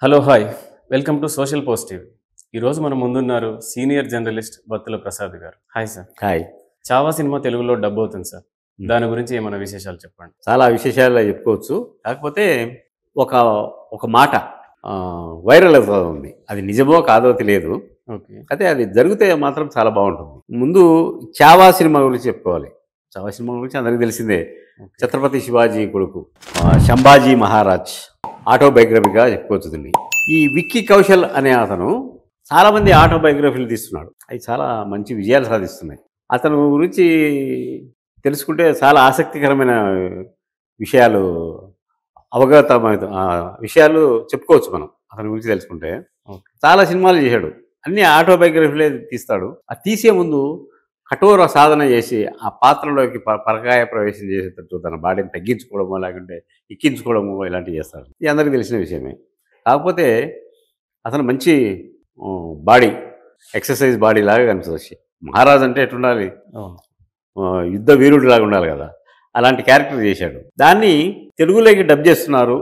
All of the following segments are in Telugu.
Hello hi welcome to social post TV. ఈరోజు మన ముందున్నారు సీనియర్ జర్నలిస్ట్ బత్తుల ప్రసాద్ గారు. Hi sir. Hi. Chhaava cinema తెలుగులో డబ్ అవుతుంది సార్. దాని గురించి ఏమైనా విశేషాలు చెప్పండి. చాలా విశేషాలు చెప్పుకోవచ్చు. కాకపోతే ఒక ఒక మాట వైరల్ అవుతుంది. అది నిజమో కాదో తెలియదు. ఓకే. అయితే అది జరిగితే మాత్రం చాలా బాగుంటుంది. ముందు చావా సినిమా గురించి చెప్పుకోవాలి. చావా సినిమా గురించి అందరికీ తెలిసిందే. ఛత్రపతి శివాజీ కొడుకు సంభాజీ మహారాజ్ ఆటోబయోగ్రఫీగా చెప్పుకోవచ్చు దీన్ని. ఈ విక్కీ కౌశల్ అనే అతను చాలామంది ఆటోబయోగ్రఫీలు తీస్తున్నాడు. అవి చాలా మంచి విజయాలు సాధిస్తున్నాయి. అతను గురించి తెలుసుకుంటే చాలా ఆసక్తికరమైన విషయాలు అవగతమైన విషయాలు చెప్పుకోవచ్చు మనం. అతని గురించి తెలుసుకుంటే చాలా సినిమాలు చేశాడు. అన్ని ఆటోబయోగ్రఫీలే తీస్తాడు. అది తీసే ముందు కఠోర సాధన చేసి ఆ పాత్రలోకి పరకాయ ప్రవేశం చేసేటట్టు తన బాడీని తగ్గించుకోవడమో లేకుంటే ఎక్కించుకోవడమో ఇలాంటివి చేస్తాడు. ఇది అందరికీ తెలిసిన విషయమే. కాకపోతే అతను మంచి బాడీ ఎక్సర్సైజ్ బాడీ లాగా కనిపిస్తుంది. మహారాజ్ అంటే ఎట్లుండాలి, యుద్ధ వీరుడు లాగా ఉండాలి కదా, అలాంటి క్యారెక్టర్ చేశాడు. దాన్ని తెలుగులోకి డబ్ చేస్తున్నారు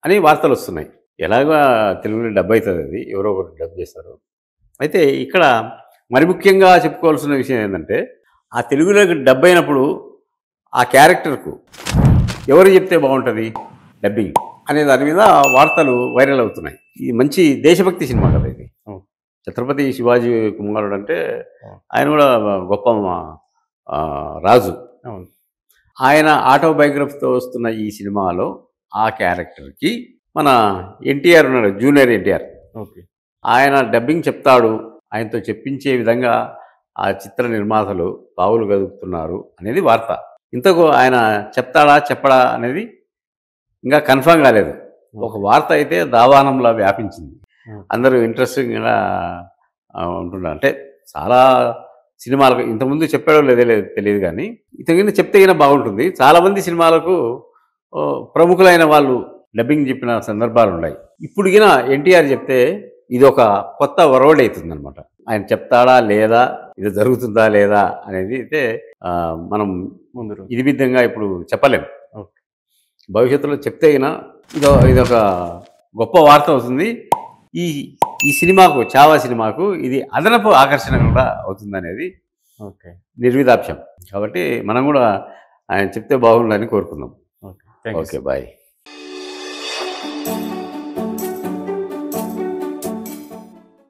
అని వార్తలు వస్తున్నాయి. ఎలాగా తెలుగులో డబ్ అవుతుంది, అది ఎవరో ఒకరు డబ్ చేస్తారు. అయితే ఇక్కడ మరి ముఖ్యంగా చెప్పుకోవాల్సిన విషయం ఏంటంటే, ఆ తెలుగులోకి డబ్ అయినప్పుడు ఆ క్యారెక్టర్కు ఎవరు చెప్తే బాగుంటుంది డబ్బింగ్ అనే దాని మీద వార్తలు వైరల్ అవుతున్నాయి. ఇది మంచి దేశభక్తి సినిమా కదా ఇది. ఛత్రపతి శివాజీ కుమారుడు అంటే ఆయన కూడా గొప్ప రాజు. ఆయన ఆటోబయోగ్రఫీతో వస్తున్న ఈ సినిమాలో ఆ క్యారెక్టర్కి మన ఎన్టీఆర్ ఉన్నాడు, జూనియర్ ఎన్టీఆర్. ఓకే. ఆయన డబ్బింగ్ చెప్తాడు. ఆయనతో చెప్పించే విధంగా ఆ చిత్ర నిర్మాతలు పావులు కదుపుతున్నారు అనేది వార్త. ఇంతకు ఆయన చెప్తాడా చెప్పడా అనేది ఇంకా కన్ఫర్మ్ కాలేదు. ఒక వార్త అయితే దావానంలా వ్యాపించింది. అందరూ ఇంట్రెస్టింగ్గా ఉంటున్నారు. అంటే చాలా సినిమాలకు ఇంతకుముందు చెప్పాడో లేదో తెలియదు, కానీ ఇంతకుముందు చెప్తే అయినా బాగుంటుంది. చాలామంది సినిమాలకు ప్రముఖులైన వాళ్ళు డబ్బింగ్ చెప్పిన సందర్భాలు ఉన్నాయి. ఇప్పుడు గిన ఎన్టీఆర్ చెప్తే ఇది ఒక కొత్త వరవడి అవుతుంది అనమాట. ఆయన చెప్తాడా లేదా, ఇది జరుగుతుందా లేదా అనేది అయితే మనం ముందు ఇది విధంగా ఇప్పుడు చెప్పలేం. భవిష్యత్తులో చెప్తే అయినా ఇదొక గొప్ప వార్త అవుతుంది. ఈ సినిమాకు, చావా సినిమాకు ఇది అదనపు ఆకర్షణ కూడా అవుతుంది అనేది నిర్విదాప్యం. కాబట్టి మనం కూడా ఆయన చెప్తే బాగుండాలని కోరుకుందాం. Okay, bye.